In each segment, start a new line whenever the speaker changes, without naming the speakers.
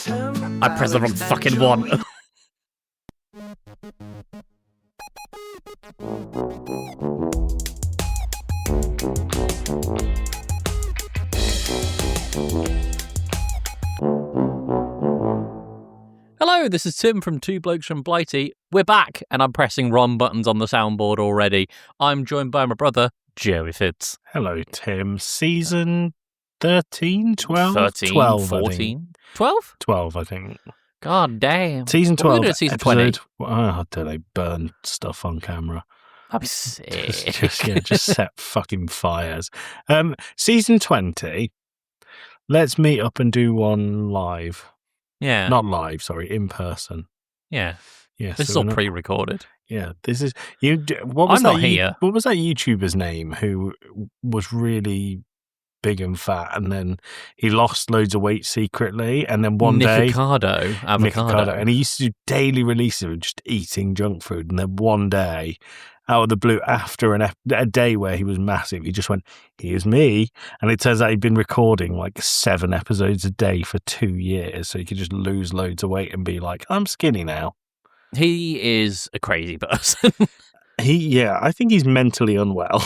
I pressed the wrong fucking one. Hello, this is Tim from Two Blokes from Blighty. We're back, and I'm pressing wrong buttons on the soundboard already. I'm joined by my brother, Joey Fitz.
Hello, Tim. Season 13, 12?
13,
12,
14, 12?
12, I think.
God damn.
Season 12,
What season
episode,
20?
Oh, do they burn stuff on camera?
That'd be sick.
Just set fucking fires. Season 20, let's meet up and do one live.
Yeah.
Not live, sorry, in person.
Yeah.
Yeah,
This is all pre-recorded.
Yeah, this is you. What was
I'm
that?
not here.
What was that YouTuber's name who was really big and fat, and then he lost loads of weight secretly, and then one day,
Avocado,
and he used to do daily releases of just eating junk food, and then one day, out of the blue, after a day where he was massive, he just went, "Here's me," and it turns out he'd been recording like 7 episodes a day for 2 years, so he could just lose loads of weight and be like, "I'm skinny now."
He is a crazy person.
I think he's mentally unwell.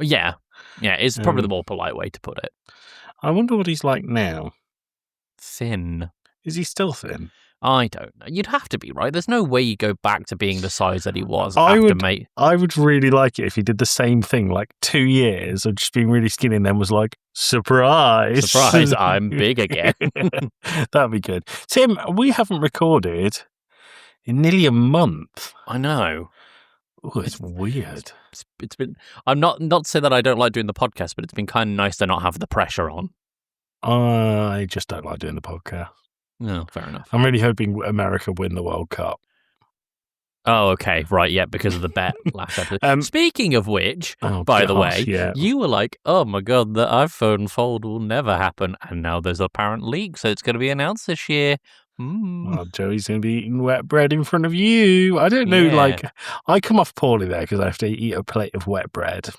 Yeah, it's probably the more polite way to put it.
I wonder what he's like now.
Thin.
Is he still thin?
I don't know. You'd have to be, right? There's no way you go back to being the size that he was
I
after
would really like it if he did the same thing, like 2 years of just being really skinny and then was like, surprise,
I'm big again.
That'd be good. Tim, we haven't recorded in nearly a month.
I know.
Oh, it's weird.
It's been. I'm not to say that I don't like doing the podcast, but it's been kind of nice to not have the pressure on.
I just don't like doing the podcast.
No, fair enough.
I'm really hoping America win the World Cup.
Oh, okay, right, yeah, because of the bet last episode. Speaking of which, by the way, you were like, "Oh my god, the iPhone Fold will never happen," and now there's apparent leak, so it's going to be announced this year.
Well, Joey's going to be eating wet bread in front of you. I don't know, I come off poorly there because I have to eat a plate of wet bread.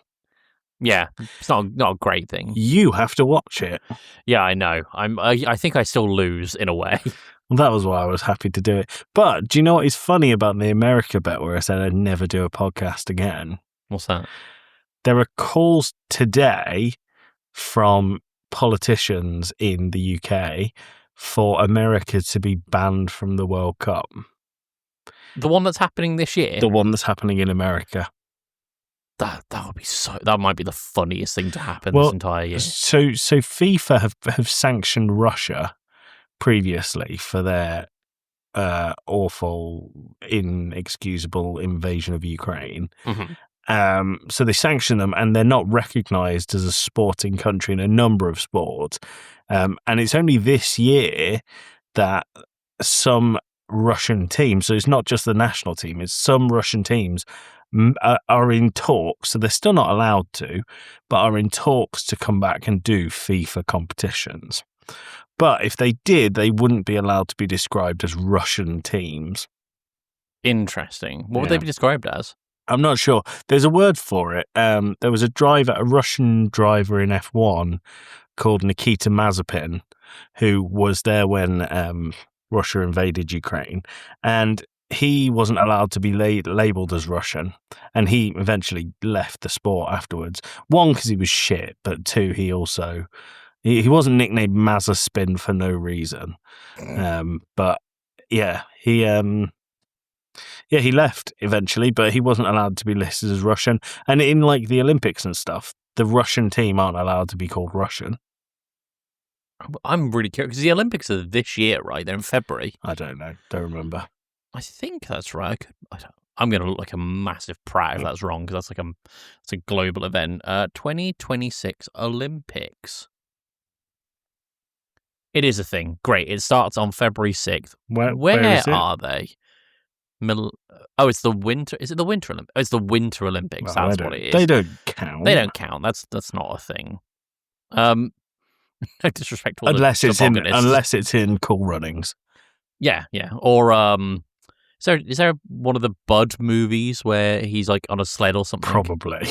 Yeah, it's not a great thing.
You have to watch it.
Yeah, I know. I think I still lose in a way.
Well, that was why I was happy to do it. But do you know what is funny about the America bet where I said I'd never do a podcast again?
What's that?
There are calls today from politicians in the UK for America to be banned from the World Cup.
The one that's happening this year?
The one that's happening in America.
That would be that might be the funniest thing to happen this entire year.
So FIFA have sanctioned Russia previously for their awful, inexcusable invasion of Ukraine.
Mm-hmm.
So they sanction them, and they're not recognised as a sporting country in a number of sports. And it's only this year that some Russian teams, so it's not just the national team, it's some Russian teams are in talks, so they're still not allowed to, but are in talks to come back and do FIFA competitions. But if they did, they wouldn't be allowed to be described as Russian teams.
Interesting. What would they be described as?
I'm not sure. There's a word for it. There was a Russian driver in F1 called Nikita Mazepin, who was there when Russia invaded Ukraine, and he wasn't allowed to be labelled as Russian, and he eventually left the sport afterwards. One, because he was shit, but two, he also... He wasn't nicknamed Mazepin for no reason. But yeah, he left eventually, but he wasn't allowed to be listed as Russian. And in like the Olympics and stuff, the Russian team aren't allowed to be called Russian.
I'm really curious because the Olympics are this year, right? They're in February.
I don't know. Don't remember.
I think that's right. I'm going to look like a massive prat if that's wrong, because that's it's a global event. 2026 Olympics. It is a thing. Great. It starts on February 6th. Where are they? It's the winter. Is it the Winter Olympics? Oh, it's the Winter Olympics.
Well,
that's what it is.
They don't count.
They don't count. That's not a thing. No disrespectful.
Unless it's in Cool Runnings.
Yeah. Or is there one of the Bud movies where he's like on a sled or something?
Probably.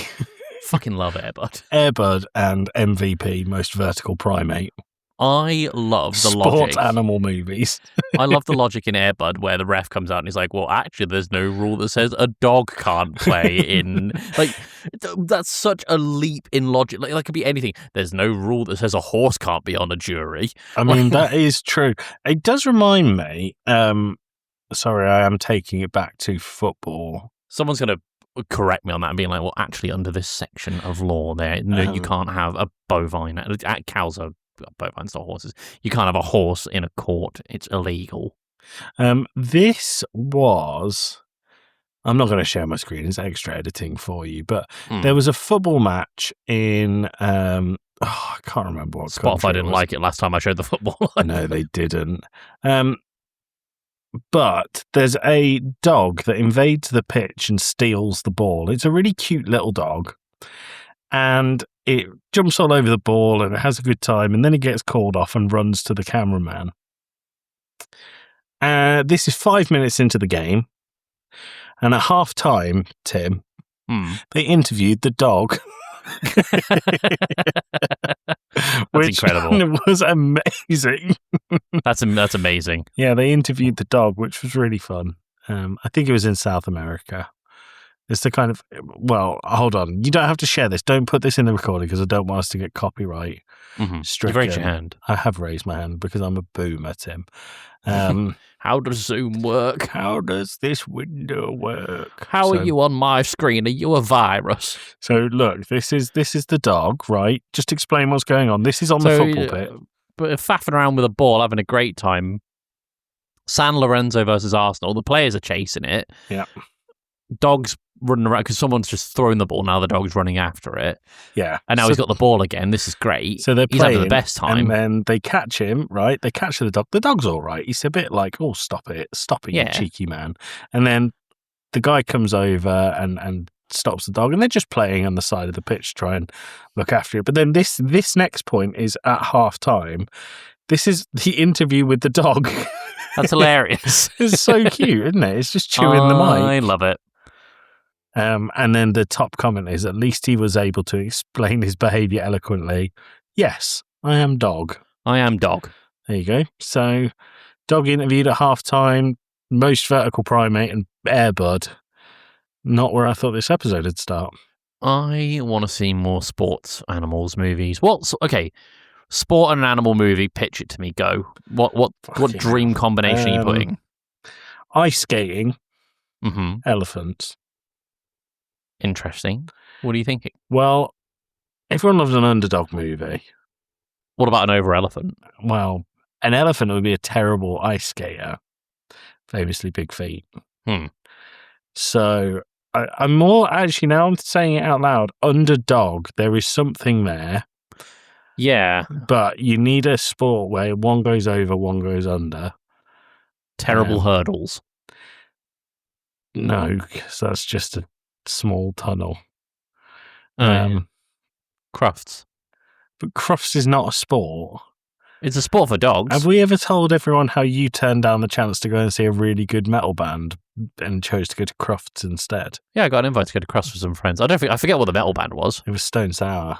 Fucking love Air Bud.
Air Bud and MVP, Most Vertical Primate.
I love the
Sport
logic.
animal movies.
I love the logic in Air Bud where the ref comes out and he's like, well, actually, there's no rule that says a dog can't play in... Like, that's such a leap in logic. Like, that could be anything. There's no rule that says a horse can't be on a jury.
I mean, that is true. It does remind me... sorry, I am taking it back to football.
Someone's going to correct me on that and being like, well, actually, under this section of law there, you can't have a bovine... Cows are... bovines, not horses. You can't have a horse in a court. It's illegal.
This was... I'm not going to share my screen. It's extra editing for you. But there was a football match in... I can't remember what
Spotify didn't like it last time I showed the football.
No, they didn't. But there's a dog that invades the pitch and steals the ball. It's a really cute little dog. And it jumps all over the ball and it has a good time. And then it gets called off and runs to the cameraman. This is 5 minutes into the game. And at half time, Tim, they interviewed the dog.
That's incredible.
It was amazing.
That's amazing.
Yeah, they interviewed the dog, which was really fun. I think it was in South America. It's the kind of... Well, hold on. You don't have to share this. Don't put this in the recording because I don't want us to get copyright stricken.
You raised your hand.
I have raised my hand because I'm a boomer, Tim.
How does Zoom work?
How does this window work?
How are you on my screen? Are you a virus?
So, look, this is the dog, right? Just explain what's going on. This is on the football pit.
But faffing around with a ball, having a great time. San Lorenzo versus Arsenal. The players are chasing it.
Yeah.
Dog's running around because someone's just thrown the ball. Now the dog's running after it.
Yeah.
And now he's got the ball again. This is great.
So they're
he's
playing,
having the best time.
And then they catch him, right? They catch the dog. The dog's all right. He's a bit like, oh, stop it, you cheeky man. And then the guy comes over and stops the dog, and they're just playing on the side of the pitch to try and look after it. But then this next point is at half time. This is the interview with the dog.
That's hilarious.
It's so cute, isn't it? It's just chewing the mic.
I love it.
And then the top comment is, at least he was able to explain his behaviour eloquently. Yes, I am dog.
I am dog.
There you go. So, dog interviewed at halftime, most vertical primate and Air Bud. Not where I thought this episode would start.
I want to see more sports animals movies. Okay, sport and an animal movie, pitch it to me, go. What dream combination are you putting?
Ice skating, elephants.
Interesting. What are you thinking?
Well, everyone loves an underdog movie.
What about an over elephant?
Well, an elephant would be a terrible ice skater. Famously big feet. So I'm more, actually, now I'm saying it out loud, underdog, there is something there.
Yeah.
But you need a sport where one goes over, one goes under.
Terrible hurdles.
No, because that's just a small tunnel.
Crufts.
But crufts is not a sport.
It's a sport for dogs.
Have we ever told everyone how you turned down the chance to go and see a really good metal band and chose to go to Crufts instead?
Yeah, I got an invite to go to Crufts with some friends. I forget what the metal band was.
It was Stone Sour.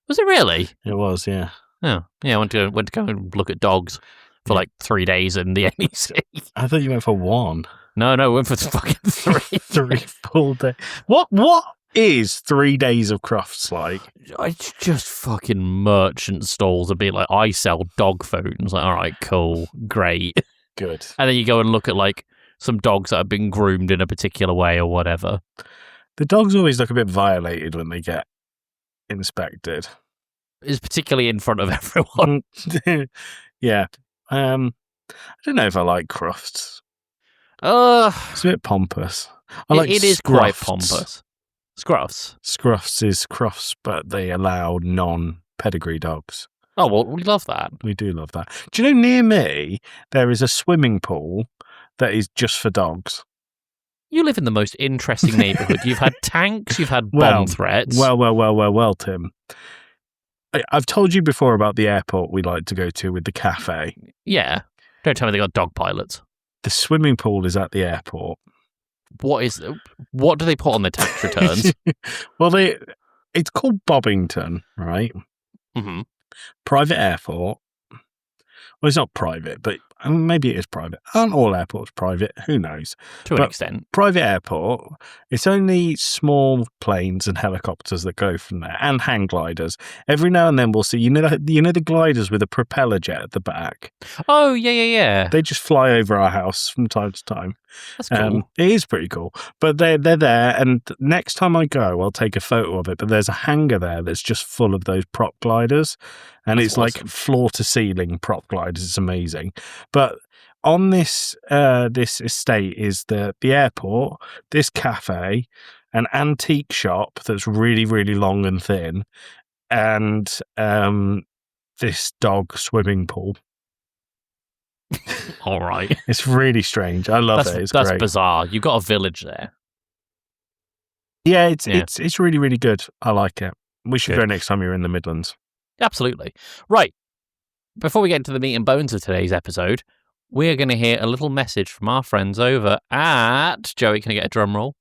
Was it really?
It was, yeah.
Oh, yeah. I went to go and look at dogs for like 3 days in the NEC.
I thought you went for one.
No, we went for fucking 3.
3 full days. What is 3 days of Crufts like?
It's just fucking merchant stalls. It'd be like, I sell dog food. And it's like, all right, cool, great.
Good.
And then you go and look at like some dogs that have been groomed in a particular way or whatever.
The dogs always look a bit violated when they get inspected.
It's particularly in front of everyone.
Yeah. I don't know if I like Crufts. It's a bit pompous.
It is quite pompous. Scruffs.
Scruffs is Crufts, but they allow non-pedigree dogs.
Oh, well, we love that.
We do love that. Do you know, near me, there is a swimming pool that is just for dogs.
You live in the most interesting neighbourhood. You've had tanks, you've had bomb threats.
Well, Tim. I've told you before about the airport we like to go to with the cafe.
Yeah. Don't tell me they got dog pilots.
The swimming pool is at the airport.
What do they put on their tax returns?
Well, it's called Bobbington, right?
Mm-hmm.
Private airport. Well, it's not private, but maybe it is private. Aren't all airports private? Who knows?
To an extent.
Private airport, it's only small planes and helicopters that go from there, and hang gliders. Every now and then we'll see, the gliders with a propeller jet at the back?
Oh, yeah.
They just fly over our house from time to time.
That's cool.
It is pretty cool. But they're there, and next time I go, I'll take a photo of it. But there's a hangar there that's just full of those prop gliders, and it's awesome. Like floor-to-ceiling prop gliders. It's amazing. But on this estate is the airport, this cafe, an antique shop that's really, really long and thin, and this dog swimming pool.
All right.
It's really strange. I love it. It's
that's
great.
Bizarre. You've got a village there.
Yeah, it's really, really good. I like it. We should go next time you're in the Midlands.
Absolutely. Right. Before we get into the meat and bones of today's episode, we're going to hear a little message from our friends over at... Joey, can I get a drum roll?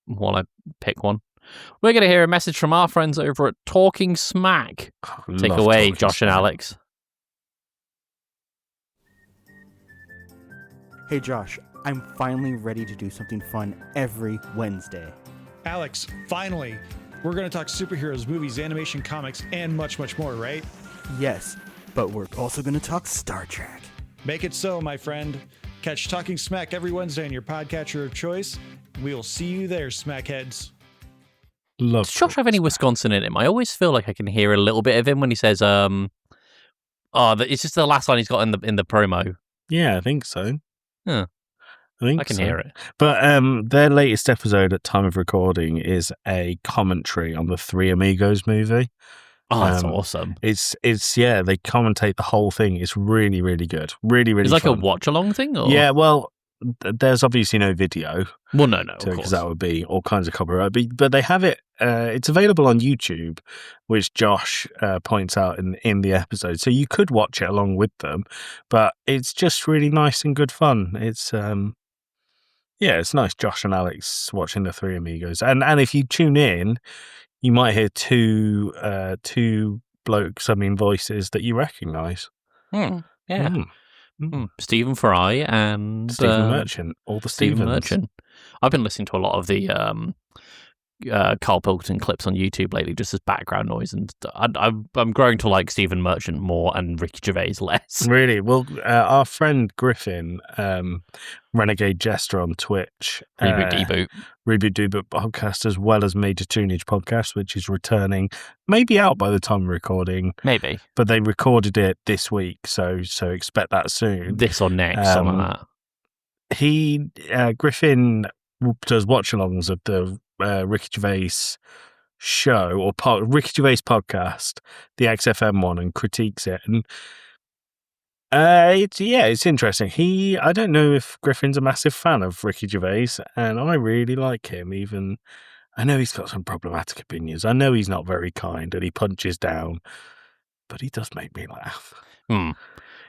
While I pick one. We're going to hear a message from our friends over at Talking Smack. Take away, Josh and Alex.
Hey Josh, I'm finally ready to do something fun every Wednesday.
Alex, finally! We're going to talk superheroes, movies, animation, comics, and much, much more, right?
Yes, but we're also going to talk Star Trek.
Make it so, my friend. Catch Talking Smack every Wednesday on your podcatcher of choice. We will see you there, smackheads.
Does Josh have any Wisconsin in him? I always feel like I can hear a little bit of him when he says, it's just the last line he's got in the promo.
Yeah, I think so.
Huh. I can hear it.
But their latest episode at time of recording is a commentary on the Three Amigos movie.
Oh, that's awesome.
It's they commentate the whole thing. It's really, really good. Really, really
It's like
fun.
a watch-along thing? Or?
Yeah, well, there's obviously no video.
Well, no, of course.
Because that would be all kinds of copyright. But they have it, it's available on YouTube, which Josh points out in the episode. So you could watch it along with them, but it's just really nice and good fun. It's, it's nice, Josh and Alex watching the Three Amigos. And if you tune in, you might hear two blokes, voices that you recognise.
Yeah. Stephen Fry and
Stephen Merchant. All the Stephen
Merchant. I've been listening to a lot of the Carl Pilkington clips on YouTube lately, just as background noise, and I'm growing to like Stephen Merchant more and Ricky Gervais less.
Really? Well, our friend Griffin, Renegade Jester on Twitch,
Reboot
Deboot podcast, as well as Major Tunage podcast, which is returning, maybe out by the time we're recording.
Maybe.
But they recorded it this week, so expect that soon.
This or next, something like
that. Griffin does watch-alongs of the Ricky Gervais show, or Ricky Gervais podcast, the XFM one, and critiques it. And it's interesting. I don't know if Griffin's a massive fan of Ricky Gervais, and I really like him. Even I know he's got some problematic opinions. I know he's not very kind and he punches down, but he does make me laugh.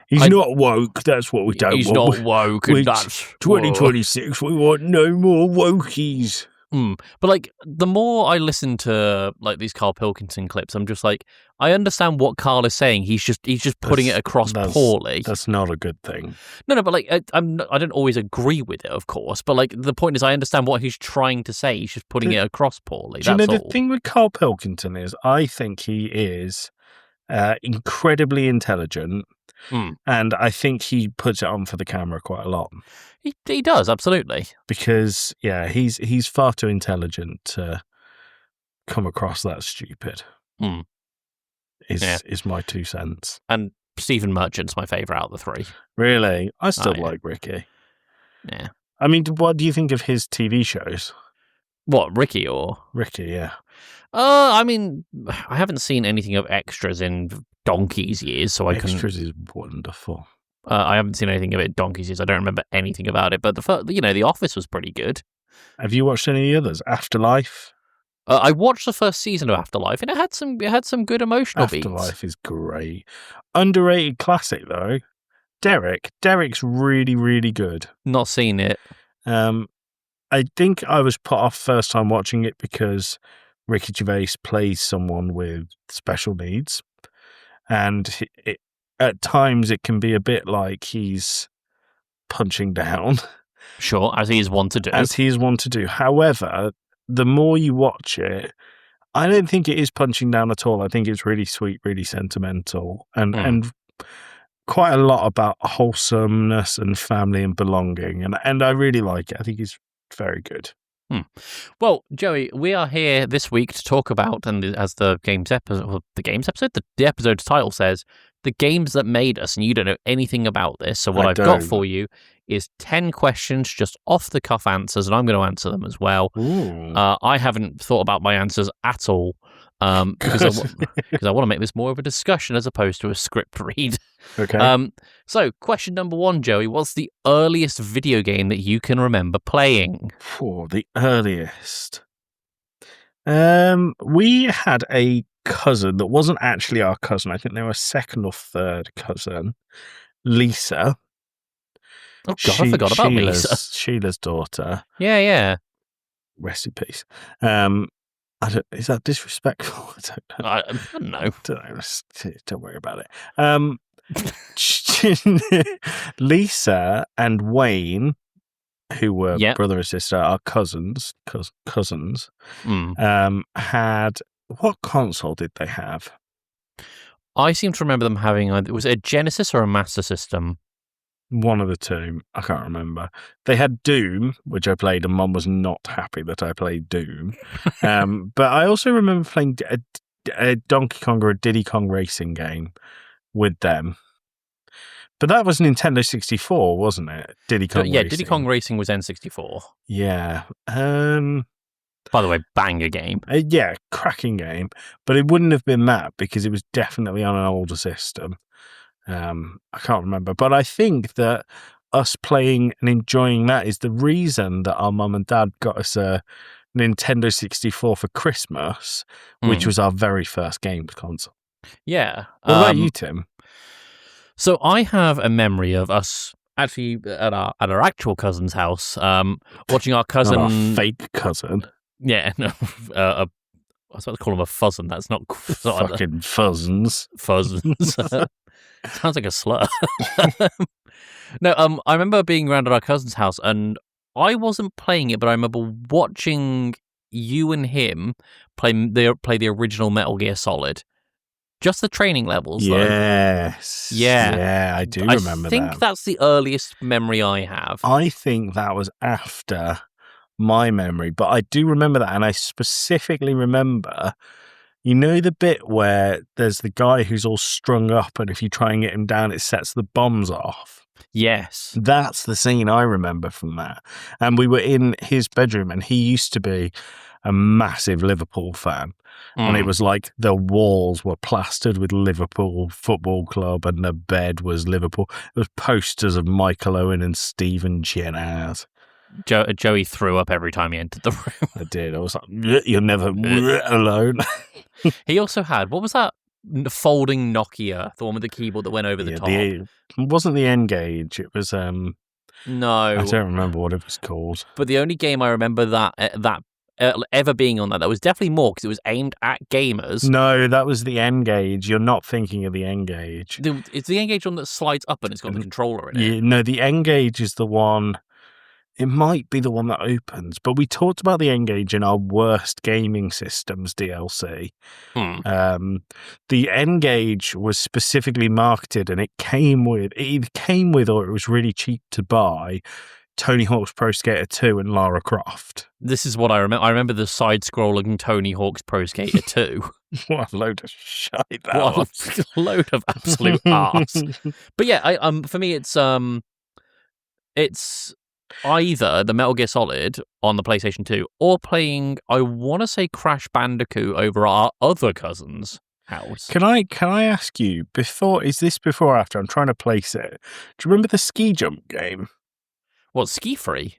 He's not woke. That's what we don't want.
He's not woke. And that's
2026. We want no more wokies.
But like, the more I listen to like these Carl Pilkington clips, I'm just like, I understand what Carl is saying. He's just putting it across poorly.
That's not a good thing.
No, but like, I don't always agree with it, of course. But like, the point is, I understand what he's trying to say. He's just putting it across poorly.
Do you know the thing with Carl Pilkington is, I think he is incredibly intelligent. And I think he puts it on for the camera quite a lot.
He does, absolutely.
Because, he's far too intelligent to come across that stupid. Is my 2 cents.
And Stephen Merchant's my favourite out of the three.
Really? I still like Ricky.
Yeah.
I mean, what do you think of his TV shows?
What, Ricky or?
Ricky, yeah.
I mean, I haven't seen anything of Extras in donkey's years, so I couldn't.
Extras is wonderful.
I haven't seen anything of it donkey's years. I don't remember anything about it, but The Office was pretty good.
Have you watched any of the others? Afterlife?
I watched the first season of Afterlife, and it had some good emotional beats.
Afterlife is great. Underrated classic though. Derek's really, really good.
Not seen it.
I think I was put off first time watching it because Ricky Gervais plays someone with special needs. and at times it can be a bit like he's punching down.
Sure, as he is one to do.
As he is one to do. However, the more you watch it, I don't think it is punching down at all. I think it's really sweet, really sentimental, and quite a lot about wholesomeness and family and belonging. And I really like it. I think it's very good.
Well, Joey, we are here this week to talk about, and as the episode's title says, the games that made us, and you don't know anything about this. So what I've got for you is 10 questions, just off the cuff answers, and I'm going to answer them as well. I haven't thought about my answers at all, because I want to make this more of a discussion as opposed to a script read.
Okay.
So question number 1, Joey, what's the earliest video game that you can remember playing?
For the earliest. We had a cousin that wasn't actually our cousin. I think they were a second or third cousin. Lisa.
Oh God, I forgot about Lisa.
Sheila's daughter.
Yeah.
Rest in peace. Is that disrespectful?
I don't know.
Don't worry about it. Lisa and Wayne, who were brother and sister, are cousins. Had, what console did they have?
I seem to remember them having, was it a Genesis or a Master System?
One of the two. I can't remember. They had Doom, which I played, and Mum was not happy that I played Doom. But I also remember playing a Donkey Kong or a Diddy Kong racing game with them. But that was Nintendo 64, wasn't it? Diddy Kong Racing.
Diddy Kong Racing was N64.
Yeah.
By the way, banger game.
Cracking game. But it wouldn't have been that because it was definitely on an older system. I can't remember. But I think that us playing and enjoying that is the reason that our mum and dad got us a Nintendo 64 for Christmas, which was our very first games console.
Yeah.
What about you, Tim?
So I have a memory of us actually at our actual cousin's house, watching our cousin...
Not our fake cousin.
Yeah, no. I was about to call him a fuzzin. That's not...
Fucking fuzzins.
Fuzzins. Sounds like a slur. No, I remember being around at our cousin's house, and I wasn't playing it, but I remember watching you and him play the original Metal Gear Solid. Just the training levels, though.
Yes. Yeah, I do remember that.
I think that's the earliest memory I have.
I think that was after my memory, but I do remember that, and I specifically remember, you know, the bit where there's the guy who's all strung up, and if you try and get him down, it sets the bombs off.
Yes.
That's the scene I remember from that. And we were in his bedroom, and he used to be a massive Liverpool fan. And it was like the walls were plastered with Liverpool Football Club and the bed was Liverpool. There was posters of Michael Owen and Steven Gerrard.
Joey threw up every time he entered the room.
I did. I was like, you're never alone.
He also had, what was that folding Nokia, the one with the keyboard that went over the top?
It wasn't the N-Gage. It was...
No.
I don't remember what it was called.
But the only game I remember that ever being on that was definitely more because it was aimed at gamers.
No, that was the N-Gage. You're not thinking of the N-Gage.
It's the N-Gage one that slides up and it's got the controller in it.
No, the N-Gage is the one... It might be the one that opens, but we talked about the N-Gage in our worst gaming systems DLC. The N-Gage was specifically marketed, and it came with, or it was really cheap to buy, Tony Hawk's Pro Skater 2 and Lara Croft.
This is what I remember. I remember the side-scrolling Tony Hawk's Pro Skater 2.
What a load of shite that was.
A load of absolute arse. But yeah, for me, it's either the Metal Gear Solid on the PlayStation 2 or playing, I want to say, Crash Bandicoot over our other cousin's house.
Can I ask you, is this before or after? I'm trying to place it. Do you remember the ski jump game?
What, Ski Free?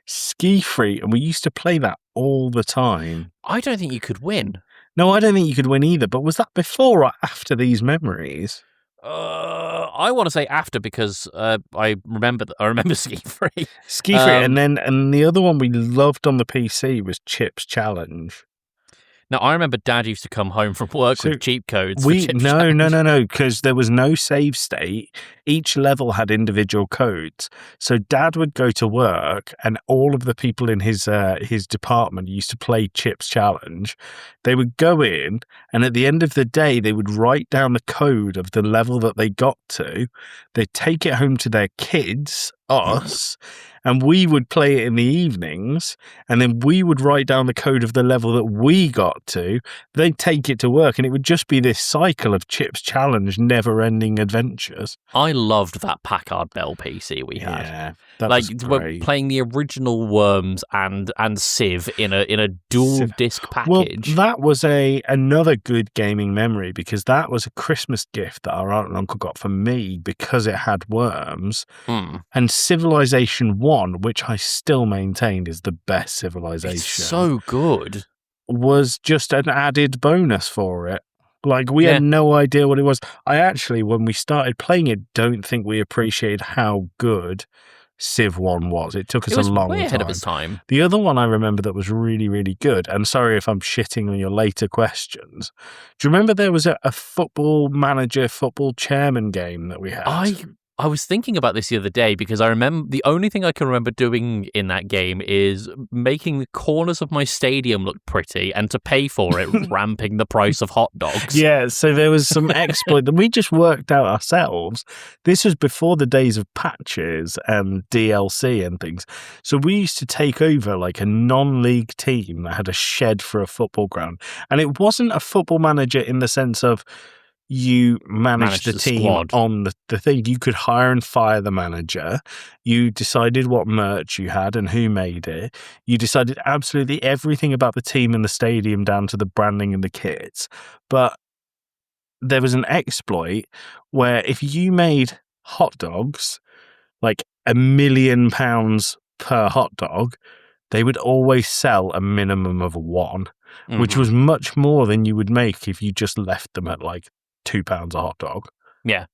Ski Free, and we used to play that all the time.
I don't think you could win.
No, I don't think you could win either, but was that before or after these memories?
I want to say after because I remember Ski Free.
Ski Free, and the other one we loved on the PC was Chip's Challenge.
Now, I remember Dad used to come home from work with cheat codes.
No, because there was no save state. Each level had individual codes. So Dad would go to work, and all of the people in his department used to play Chips Challenge. They would go in, and at the end of the day, they would write down the code of the level that they got to. They'd take it home to their kids, us, and we would play it in the evenings, and then we would write down the code of the level that we got to. They'd take it to work, and it would just be this cycle of Chips Challenge, never-ending adventures.
I loved that Packard Bell PC we had.
Yeah, that was great.
Playing the original Worms and Civ in a dual disc package.
Well, that was another good gaming memory, because that was a Christmas gift that our aunt and uncle got for me because it had Worms. And Civilization 1, which I still maintained is the best Civilization.
It's so good.
Was just an added bonus for it. Like, we had no idea what it was. I actually, when we started playing it, don't think we appreciated how good Civ 1 was. It took us a long time.
Way ahead of its time.
The other one I remember that was really, really good, and sorry if I'm shitting on your later questions, do you remember there was a football manager, football chairman game that we had?
I was thinking about this the other day because I remember the only thing I can remember doing in that game is making the corners of my stadium look pretty, and to pay for it, ramping the price of hot dogs.
Yeah, so there was some exploit that we just worked out ourselves. This was before the days of patches and DLC and things. So we used to take over like a non-league team that had a shed for a football ground. And it wasn't a football manager in the sense of you managed the team
squad
on the thing. You could hire and fire the manager. You decided what merch you had and who made it. You decided absolutely everything about the team and the stadium down to the branding and the kits. But there was an exploit where if you made hot dogs, like £1 million per hot dog, they would always sell a minimum of one, which was much more than you would make if you just left them at like £2 a hot dog.
Yeah.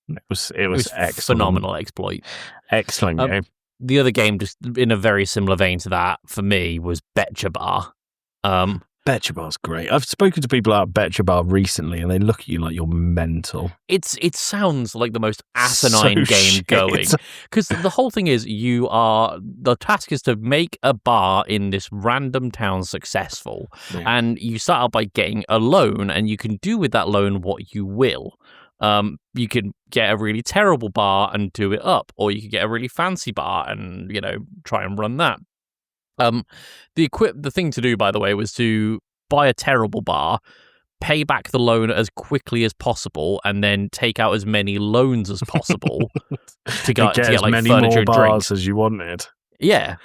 It was excellent.
Phenomenal exploit.
Excellent game.
The other game, just in a very similar vein to that, for me, was Betcha Bar.
Betcha Bar's great. I've spoken to people out at Betcha Bar recently, and they look at you like you're mental.
It sounds like the most asinine game going. Because the whole thing is, the task is to make a bar in this random town successful. Yeah. And you start out by getting a loan, and you can do with that loan what you will. You can get a really terrible bar and do it up, or you could get a really fancy bar and, try and run that. The thing to do, by the way, was to buy a terrible bar, pay back the loan as quickly as possible, and then take out as many loans as possible to get
as
like
many
furniture
more
and
bars
drinks
as you wanted.
Yeah.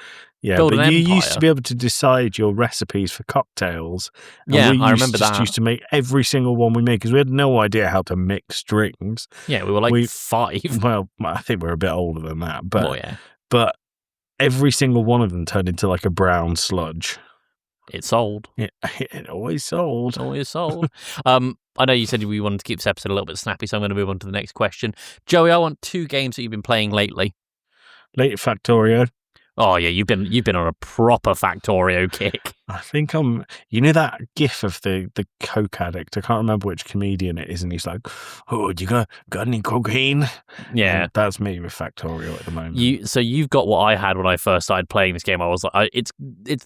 Yeah,
Build
but
an
you
empire.
used to be able to decide your recipes for cocktails. And
I remember that.
We used to make every single one we made because we had no idea how to mix drinks.
Yeah, we were like 5.
Well, I think we're a bit older than that. But,
but
every single one of them turned into like a brown sludge.
It sold.
It always sold.
Always sold. I know you said we wanted to keep this episode a little bit snappy, so I'm going to move on to the next question. Joey, I want 2 games that you've been playing lately.
Late Factorio.
Oh yeah, you've been on a proper Factorio kick.
I think that gif of the coke addict. I can't remember which comedian it is, and he's like, "Oh, you got any cocaine?"
Yeah,
and that's me with Factorio at the moment.
So you've got what I had when I first started playing this game. I was like, it's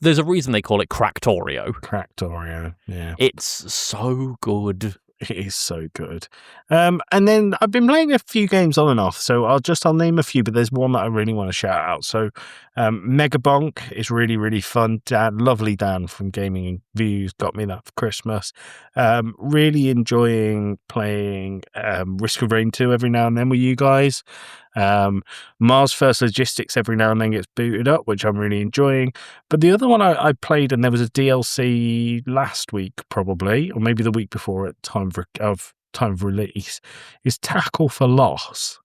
there's a reason they call it Cracktorio.
Cracktorio, yeah.
It's so good.
It is so good. And then I've been playing a few games on and off, so I'll name a few, but there's one that I really want to shout out. So Mega Bonk is really, really fun. Lovely Dan from Gaming Views got me that for Christmas. Really enjoying playing Risk of Rain 2 every now and then with you guys. Mars First Logistics every now and then gets booted up, which I'm really enjoying. But the other one I played, and there was a DLC last week probably, or maybe the week before at time of release, is Tackle for Loss.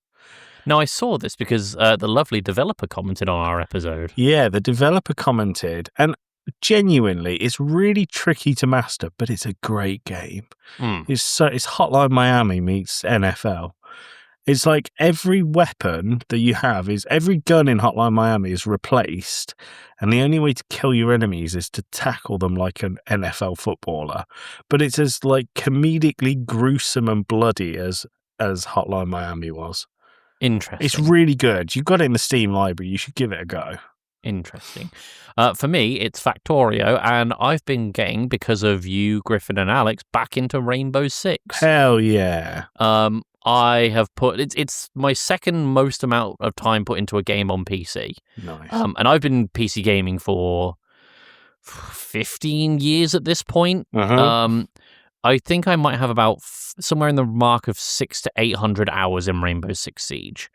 Now, I saw this because the lovely developer commented on our episode.
Yeah, the developer commented, and genuinely, it's really tricky to master, but it's a great game. It's Hotline Miami meets NFL. It's like every weapon that you have every gun in Hotline Miami is replaced, and the only way to kill your enemies is to tackle them like an NFL footballer. But it's as like comedically gruesome and bloody as Hotline Miami was.
Interesting.
It's really good. You've got it in the Steam library. You should give it a go.
Interesting. For me, it's Factorio, and I've been getting, because of you, Griffin, and Alex, back into Rainbow Six.
Hell yeah.
I have put it's my second most amount of time put into a game on PC.
Nice.
And I've been PC gaming for 15 years at this point.
Uh-huh.
I think I might have about somewhere in the mark of 600 to 800 hours in Rainbow Six Siege.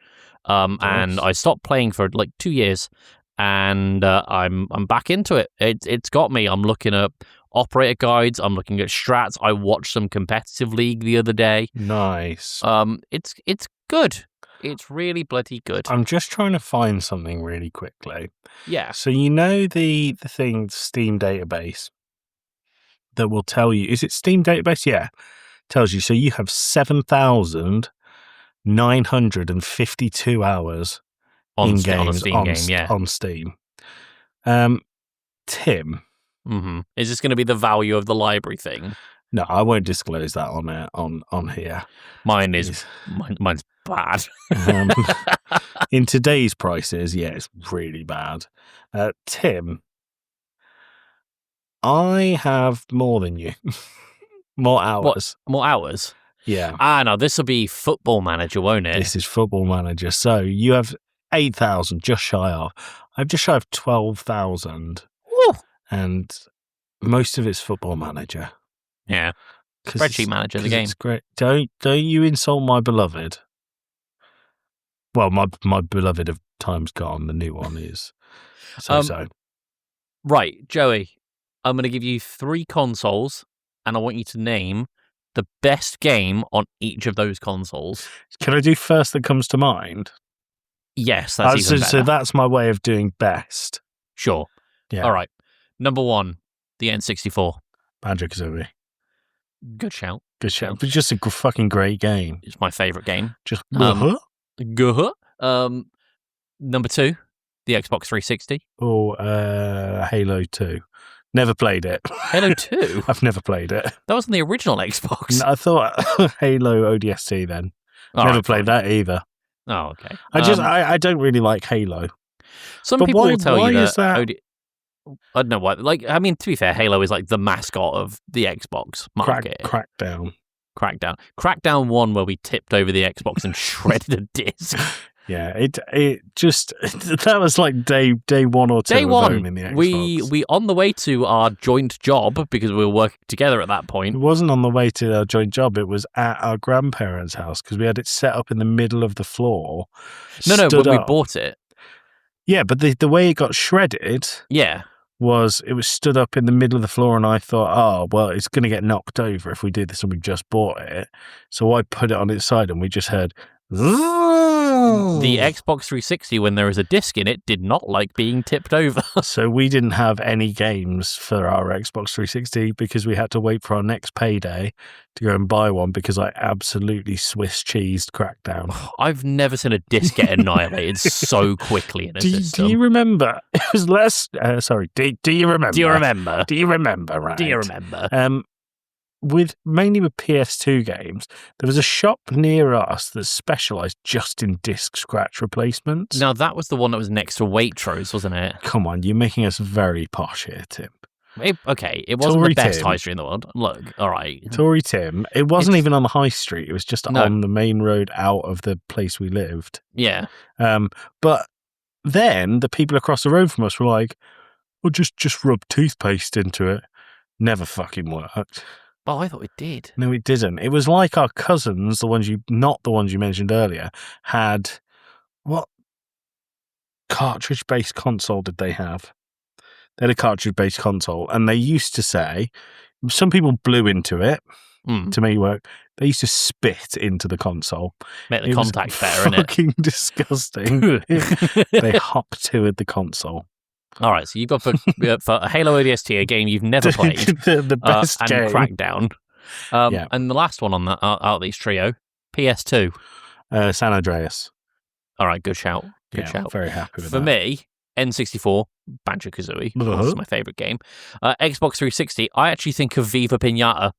And I stopped playing for like 2 years, and I'm back into it. It's got me. I'm looking at operator guides. I'm looking at strats. I watched some competitive league the other day.
Nice.
It's good. It's really bloody good.
I'm just trying to find something really quickly.
Yeah.
So you know the thing, Steam database, that will tell you, is it Steam database? Yeah. Tells you. So you have 7,952 hours
on
games
on a Steam game, yeah.
On Steam. Tim.
Mm-hmm. Is this going to be the value of the library thing?
No, I won't disclose that on here.
Mine's bad.
In today's prices, yeah, it's really bad. Tim, I have more than you. More hours.
What? More hours?
Yeah.
No, this will be Football Manager, won't it?
This is Football Manager. So you have 8,000, just shy of. I'm just shy of 12,000. And most of it's Football Manager.
Yeah. Spreadsheet Manager, the game.
It's great. Don't you insult my beloved. Well, my beloved of time's gone. The new one is so.
Right, Joey, I'm going to give you 3 consoles, and I want you to name the best game on each of those consoles.
Can I do first that comes to mind?
Yes, that's even better.
So that's my way of doing best.
Sure.
Yeah.
All right. Number 1, the N64.
Banjo-Kazooie.
Good shout.
Good shout. But just a fucking great game.
It's my favourite game.
Just
Number 2, the Xbox 360.
Halo 2. Never played it.
Halo 2?
I've never played it.
That wasn't the original Xbox.
No, I thought Halo ODST then. Never played that either.
Oh, okay.
I don't really like Halo.
Some people will tell you that. I don't know why. Like, I mean, to be fair, Halo is like the mascot of the Xbox market.
Crackdown.
Crackdown 1, where we tipped over the Xbox and shredded a disc.
Yeah, it just that was like day 1 or 2
Day 1,
in the Xbox.
we on the way to our joint job, because we were working together at that point.
It wasn't on the way to our joint job. It was at our grandparents' house, because we had it set up in the middle of the floor.
No, when we bought it.
Yeah, but the way it got shredded.
Yeah.
It was stood up in the middle of the floor, and I thought, oh, well, it's going to get knocked over if we do this, and we just bought it. So I put it on its side, and we just heard...
The Xbox 360, when there was a disc in it, did not like being tipped over.
So we didn't have any games for our Xbox 360 because we had to wait for our next payday to go and buy one, because I absolutely Swiss cheesed Crackdown.
I've never seen a disc get annihilated so quickly in a system.
Do you remember? It was less... sorry, do you remember?
Do you remember?
Do you remember, right?
Do you remember?
Mainly with PS2 games, there was a shop near us that specialised just in disc scratch replacements.
Now, that was the one that was next to Waitrose, wasn't it?
Come on, you're making us very posh here, Tim.
It wasn't
Tory
the best
Tim.
high street in the world. Look, all right.
Tory Tim. It wasn't even on the high street. It was just on the main road out of the place we lived.
Yeah.
But then the people across the road from us were like, well, just rub toothpaste into it. Never fucking worked.
Oh, I thought it did.
No, it didn't. It was like our cousins, not the ones you mentioned earlier, had what cartridge-based console did they have? They had a cartridge-based console, and they used to say, some people blew into it to make it work. They used to spit into the console.
Make the contact better, innit?
Fucking disgusting. They hop-toed the console.
All right, so you've got for Halo ODST, a game you've never played,
the best game,
and Crackdown, and the last one on that out of these trio, PS2.
San Andreas.
All right, good shout. Good shout.
Very happy with
For
that.
me, N64, Banjo-Kazooie, of course, is my favourite game. Xbox 360, I actually think of Viva Pinata.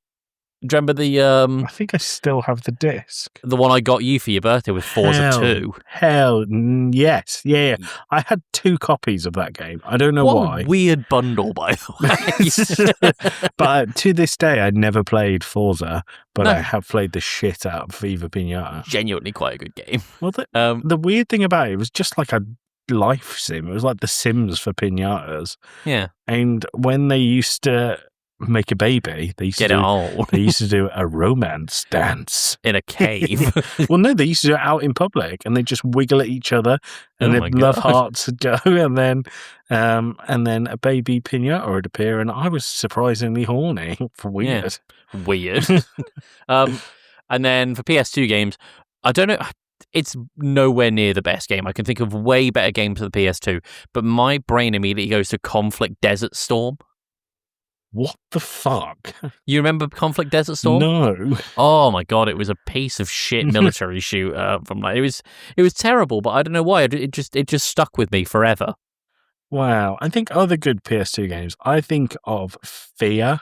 Do you remember the...
I think I still have the disc.
The one I got you for your birthday with Forza 2.
Hell, yes. Yeah. I had 2 copies of that game. I don't know why.
What a weird bundle, by the
way. But to this day, I never played Forza, but I have played the shit out of Viva Pinata.
Genuinely quite a good game.
Well, the weird thing about it was just like a life sim. It was like The Sims for pinatas.
Yeah.
And when they used to make a baby, they used to do a romance dance
in a cave.
Well, no, they used to do it out in public, and they just wiggle at each other, and their love hearts would go, and then a baby pinata would appear, and I was surprisingly horny. Weird.
Yeah. Weird. And then for PS2 games, I don't know. It's nowhere near the best game. I can think of way better games for the PS2, but my brain immediately goes to Conflict Desert Storm.
What the fuck?
You remember Conflict Desert Storm?
No.
Oh my god, it was a piece of shit military shooter from like it was terrible, but I don't know why it just stuck with me forever.
Wow, I think other good PS2 games. I think of Fear,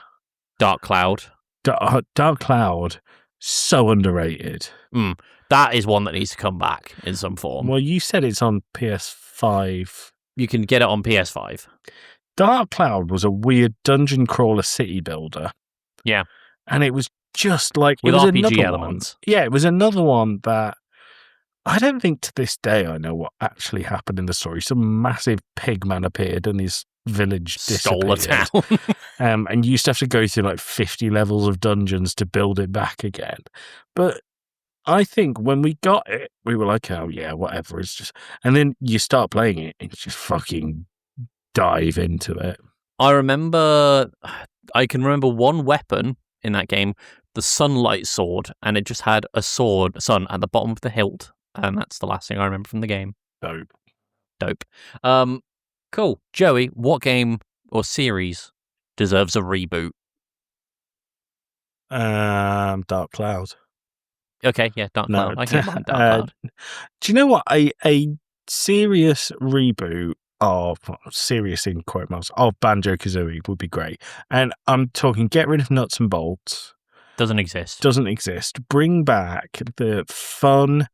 Dark Cloud.
Dark Cloud, so underrated.
That is one that needs to come back in some form.
Well, you said it's on PS5.
You can get it on PS5.
Dark Cloud was a weird dungeon crawler city builder.
Yeah.
And it was just like...
With
it was
RPG elements.
Yeah, it was another one that... I don't think to this day I know what actually happened in the story. Some massive pig man appeared and his village disappeared.
Stole a town.
And you used to have to go through like 50 levels of dungeons to build it back again. But I think when we got it, we were like, oh yeah, whatever. It's just... And then you start playing it and it's just fucking... dive into it.
I can remember one weapon in that game, the sunlight sword, and it just had a sun at the bottom of the hilt, and that's the last thing I remember from the game. Dope. Cool. Joey, what game or series deserves a reboot?
Dark Cloud.
Okay, yeah, Dark Cloud. I can mind Dark Cloud.
Do you know what? A serious reboot of serious in quote marks of Banjo-Kazooie would be great. And I'm talking get rid of nuts and bolts.
Doesn't exist.
Bring back the fun,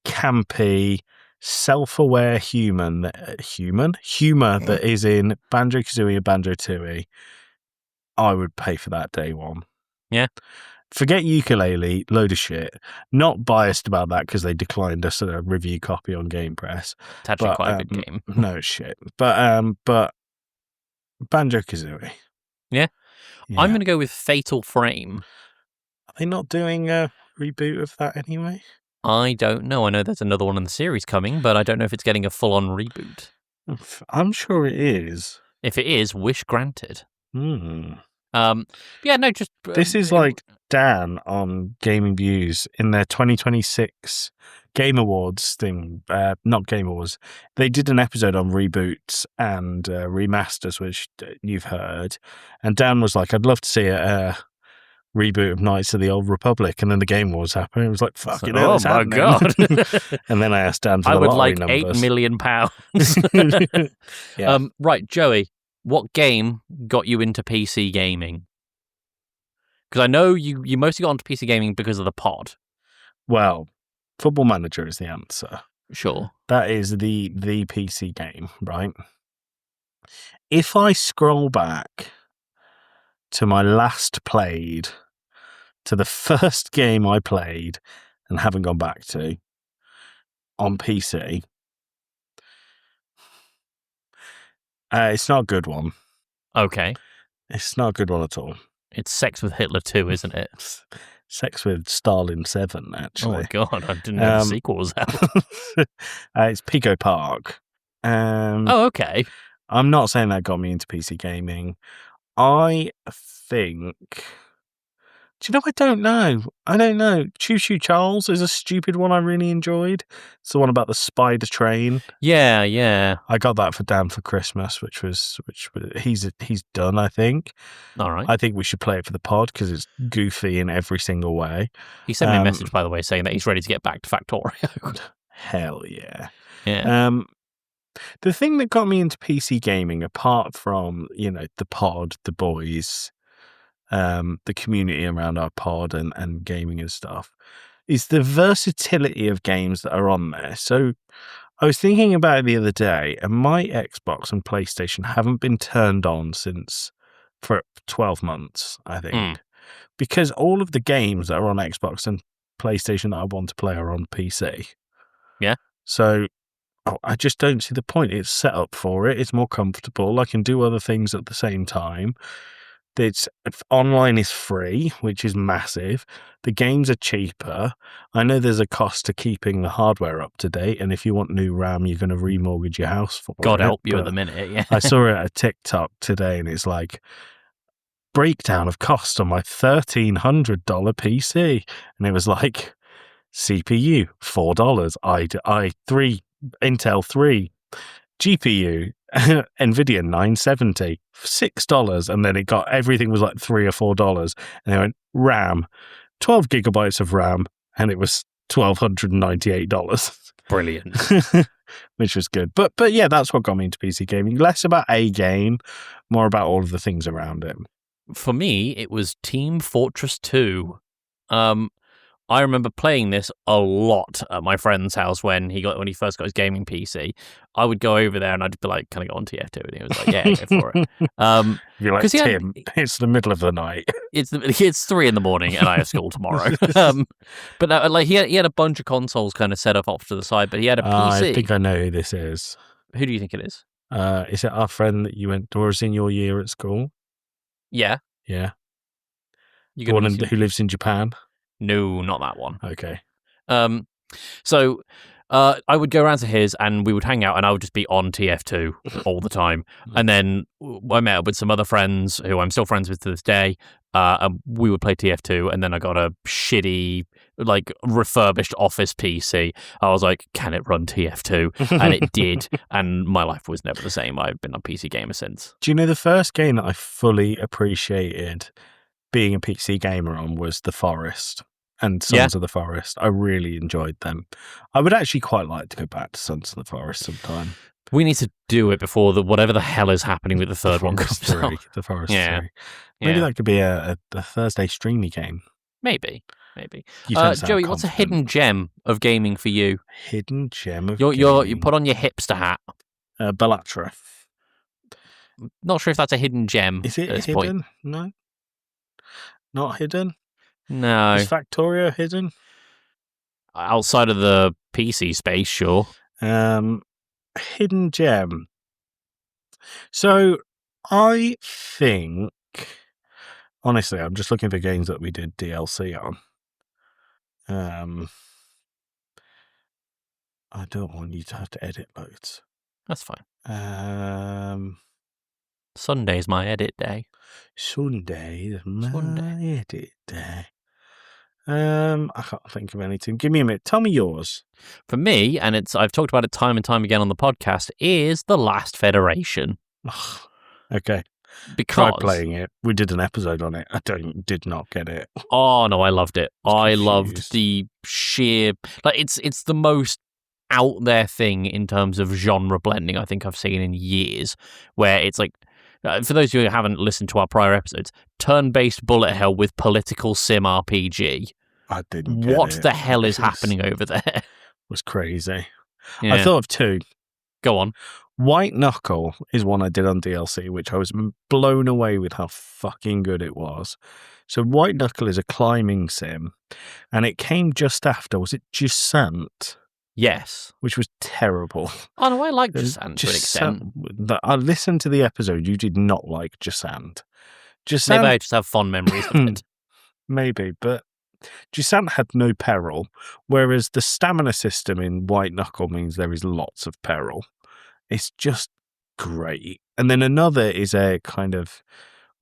campy, self-aware humor that is in Banjo-Kazooie and Banjo-Tooie. I would pay for that day one.
Yeah.
Forget Ukulele, load of shit. Not biased about that because they declined us a review copy on Game Press.
It's actually quite a good game.
No shit. But Banjo-Kazooie.
Yeah. I'm going to go with Fatal Frame.
Are they not doing a reboot of that anyway?
I don't know. I know there's another one in the series coming, but I don't know if it's getting a full-on reboot.
I'm sure it is.
If it is, wish granted.
Yeah,
no, just...
this is like Dan on Gaming Views in their 2026 Game Awards thing. Not Game Awards. They did an episode on reboots and remasters, which you've heard. And Dan was like, I'd love to see a reboot of Knights of the Old Republic. And then the Game Awards happened. It was like, fuck it.
Oh, my God.
And then I asked Dan for
the
lottery
numbers. I would like £8 million.
Yeah.
Right, Joey. What game got you into PC gaming? Because I know you mostly got into PC gaming because of the pod.
Well, Football Manager is the answer.
Sure.
That is the PC game, right? If I scroll back to my last played, to the first game I played and haven't gone back to on PC, it's not a good one.
Okay.
It's not a good one at all.
It's Sex with Hitler 2, isn't it?
Sex with Stalin 7, actually.
Oh, my God. I didn't know the sequel was out.
It's Pico Park.
Okay.
I'm not saying that got me into PC gaming. I think Do you know? I don't know. Choo Choo Charles is a stupid one I really enjoyed. It's the one about the spider train.
Yeah.
I got that for Dan for Christmas, which he's done. I think.
All right.
I think we should play it for the pod because it's goofy in every single way.
He sent me a message, by the way, saying that he's ready to get back to Factorio.
Hell yeah.
Yeah.
The thing that got me into PC gaming, apart from the pod, the boys, the community around our pod and gaming and stuff, is the versatility of games that are on there. So I was thinking about it the other day, and my Xbox and PlayStation haven't been turned on for 12 months, I think, because all of the games that are on Xbox and PlayStation that I want to play are on PC.
Yeah.
So I just don't see the point. It's set up for it. It's more comfortable. I can do other things at the same time. Online is free, which is massive. The games are cheaper. I know there's a cost to keeping the hardware up to date, and if you want new RAM, you're going to remortgage your house for it.
God help you at the minute, yeah.
I saw it at TikTok today, and it's like, breakdown of cost on my $1,300 PC. And it was like, CPU, $4, i3, Intel 3, GPU, NVIDIA 970, $6, and then everything was like $3 or $4, and they went RAM, 12 gigabytes of RAM, and it was $1,298.
Brilliant.
Which was good. But yeah, that's what got me into PC gaming. Less about a game, more about all of the things around it.
For me, it was Team Fortress 2. I remember playing this a lot at my friend's house when he first got his gaming PC. I would go over there and I'd be like, "Can I go on TF2?" And he was like, "Yeah, go for it."
You're like, Tim, it's the middle of the night.
It's 3 a.m. and I have school tomorrow. But he had a bunch of consoles kind of set up off to the side, but he had a PC.
I think I know who this is.
Who do you think it is?
Is it our friend that you went towards in your year at school?
Yeah.
Yeah. The one who lives in Japan?
No, not that one.
Okay.
So I would go around to his and we would hang out and I would just be on TF2 all the time. And then I met up with some other friends who I'm still friends with to this day. And we would play TF2 and then I got a shitty, refurbished office PC. I was like, can it run TF2? And it did. And my life was never the same. I've been a PC gamer since.
Do you know the first game that I fully appreciated being a PC gamer on was The Forest and Sons of the Forest. I really enjoyed them. I would actually quite like to go back to Sons of the Forest sometime.
We need to do it before whatever the hell is happening with the third one comes out.
The Forest 3. Maybe that could be a Thursday streamy game.
Maybe. Joey, what's a hidden gem of gaming for you?
Hidden gem of
gaming? You put on your hipster hat.
Bellatra.
Not sure if that's a hidden gem.
Is it
at this
hidden?
Point.
No. Not hidden?
No.
Is Factorio hidden?
Outside of the PC space, sure.
Hidden gem. So, I think, honestly, I'm just looking for games that we did DLC on. I don't want you to have to edit loads.
That's fine. Sunday's my edit day.
Sunday is my edit day. I can't think of anything. Give me a minute. Tell me yours.
For me, and I've talked about it time and time again on the podcast, is The Last Federation.
Okay.
Because
try playing it. We did an episode on it. I did not get it.
Oh no, I loved it. I loved the sheer it's the most out there thing in terms of genre blending I think I've seen in years. Where it's like, for those of you who haven't listened to our prior episodes, turn-based bullet hell with political sim RPG.
I didn't get
What
it.
the hell is happening over there?
It was crazy.
Yeah.
I thought of two.
Go on.
White Knuckle is one I did on DLC, which I was blown away with how fucking good it was. So White Knuckle is a climbing sim, and it came just after, was it Jusant?
Yes.
Which was terrible.
Oh no, I like Jusant to an extent.
I listened to the episode, you did not like Jusant.
Maybe I just have fond memories of it.
Maybe, but Jusant had no peril, whereas the stamina system in White Knuckle means there is lots of peril. It's just great. And then another is a kind of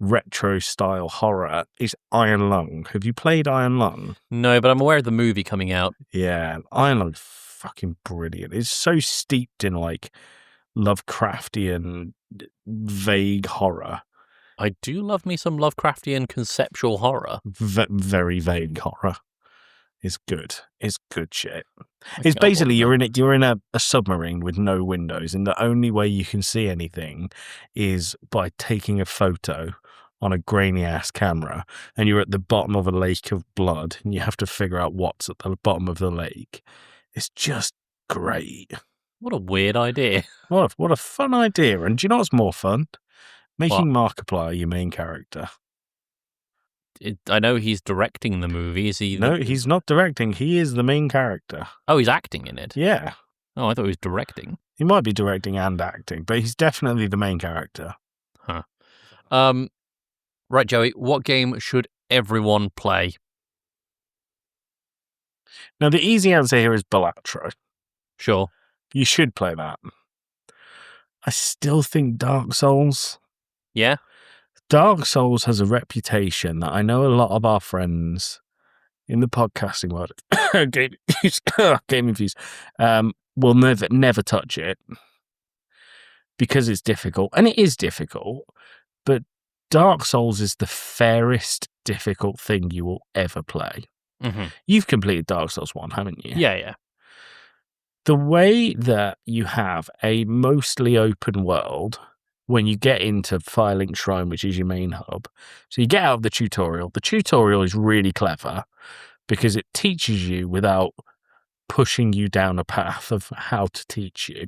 retro-style horror is Iron Lung. Have you played Iron Lung?
No, but I'm aware of the movie coming out.
Yeah, Iron Lung's fucking brilliant. It's so steeped in, like, Lovecraftian, vague horror.
I do love me some Lovecraftian conceptual horror.
Very vague horror. It's good. It's good shit. It's basically you're in a submarine with no windows, and the only way you can see anything is by taking a photo on a grainy ass camera, and you're at the bottom of a lake of blood, and you have to figure out what's at the bottom of the lake. It's just great.
What a weird idea.
What a fun idea. And do you know what's more fun? Making Markiplier your main character.
I know he's directing the movie. Is he?
No, he's not directing. He is the main character.
Oh, he's acting in it?
Yeah.
Oh, I thought he was directing.
He might be directing and acting, but he's definitely the main character.
Huh. Right, Joey, what game should everyone play?
Now, the easy answer here is Blighty.
Sure.
You should play that. I still think Dark Souls.
Yeah?
Dark Souls has a reputation that I know a lot of our friends in the podcasting world, Game Infuse, will never touch it because it's difficult. And it is difficult, but Dark Souls is the fairest difficult thing you will ever play.
Mm-hmm.
You've completed Dark Souls 1, haven't you?
Yeah.
The way that you have a mostly open world when you get into Firelink Shrine, which is your main hub, so you get out of the tutorial. The tutorial is really clever because it teaches you without pushing you down a path of how to teach you.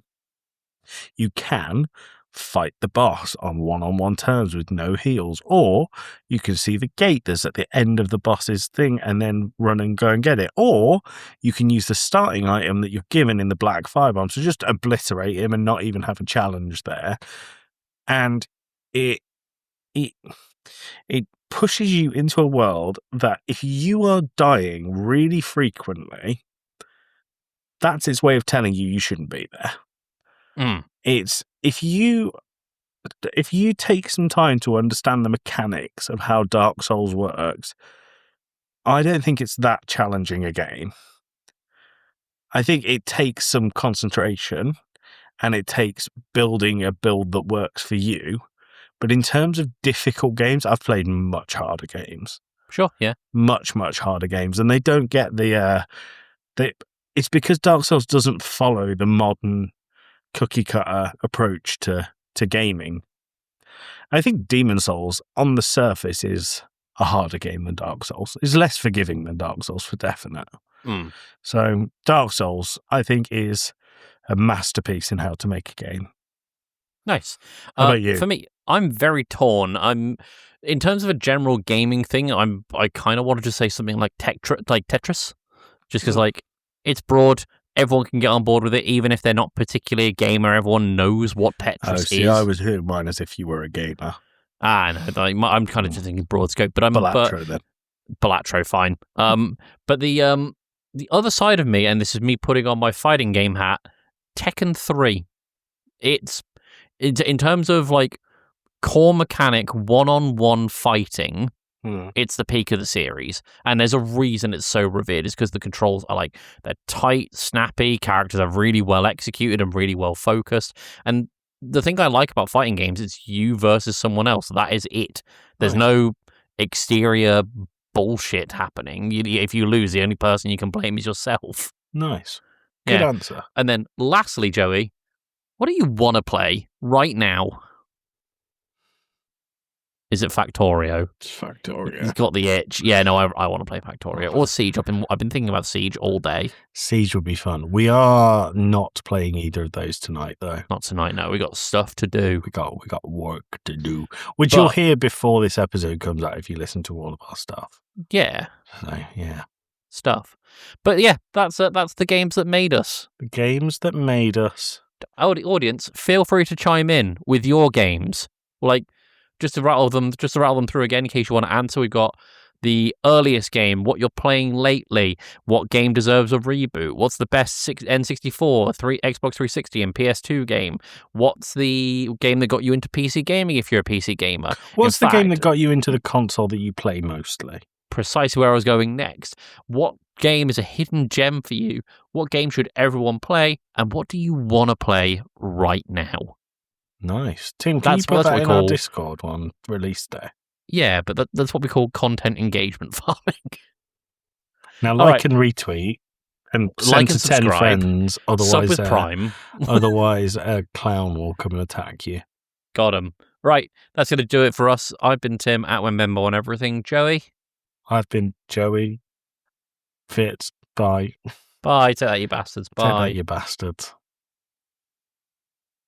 You can fight the boss on one-on-one terms with no heals, or you can see the gate that's at the end of the boss's thing and then run and go and get it, or you can use the starting item that you're given in the black firebomb to just obliterate him and not even have a challenge there. And it pushes you into a world that if you are dying really frequently, that's its way of telling you shouldn't be there. It's if you take some time to understand the mechanics of how Dark Souls works, I don't think it's that challenging a game. I think it takes some concentration and it takes building a build that works for you. But in terms of difficult games, I've played much harder games.
Sure, yeah.
Much, much harder games. And they don't get it's because Dark Souls doesn't follow the modern cookie cutter approach to gaming. I think Demon Souls on the surface is a harder game than Dark Souls. It's less forgiving than Dark Souls for definite. So Dark Souls, I think, is a masterpiece in how to make a game.
Nice.
How about you?
For me, I'm very torn. In terms of a general gaming thing, I kind of wanted to say something like Tetris, just because it's broad. Everyone can get on board with it, even if they're not particularly a gamer. Everyone knows what Tetris is.
I was hearing mine as if you were a gamer.
No, I'm kind of just thinking broad scope, but I'm
then.
Blighty, fine. But the other side of me, and this is me putting on my fighting game hat, Tekken 3. It's in terms of core mechanic, one-on-one fighting. It's the peak of the series, and there's a reason it's so revered. Is because the controls are they're tight, snappy. Characters are really well executed and really well focused. And the thing I like about fighting games is you versus someone else. That is it. There's no exterior bullshit happening. If you lose, the only person you can blame is yourself.
Nice, good answer.
And then lastly, Joey, what do you want to play right now? Is it Factorio?
It's Factorio.
He's got the itch. Yeah, no, I want to play Factorio or Siege. I've been thinking about Siege all day.
Siege would be fun. We are not playing either of those tonight, though.
Not tonight. No, we got stuff to do.
We got work to do, which you'll hear before this episode comes out if you listen to all of our stuff.
Yeah.
So yeah,
stuff. But yeah, that's the games that made us.
The games that made us.
Audience, feel free to chime in with your games. Just to rattle them through again in case you want to answer. We've got the earliest game, what you're playing lately, what game deserves a reboot, what's the best N64, Xbox 360 and PS2 game, what's the game that got you into PC gaming if you're a PC gamer.
What's the game that got you into the console that you play mostly?
Precisely where I was going next. What game is a hidden gem for you? What game should everyone play? And what do you want to play right now?
Nice. Tim, can you put that in our Discord one release day?
Yeah, but that's what we call content engagement farming.
Now, and retweet and send to 10 friends. Otherwise,
sub with Prime.
Otherwise, a clown will come and attack you.
Got him. Right, that's going to do it for us. I've been Tim, @WhenMembo on everything. Joey?
I've been Joey. Fitz. Bye.
Bye. Take that, you bastards. Bye.
Take that, you bastards.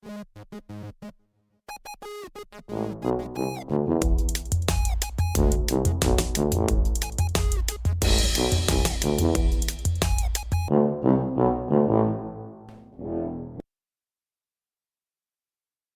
Thank you.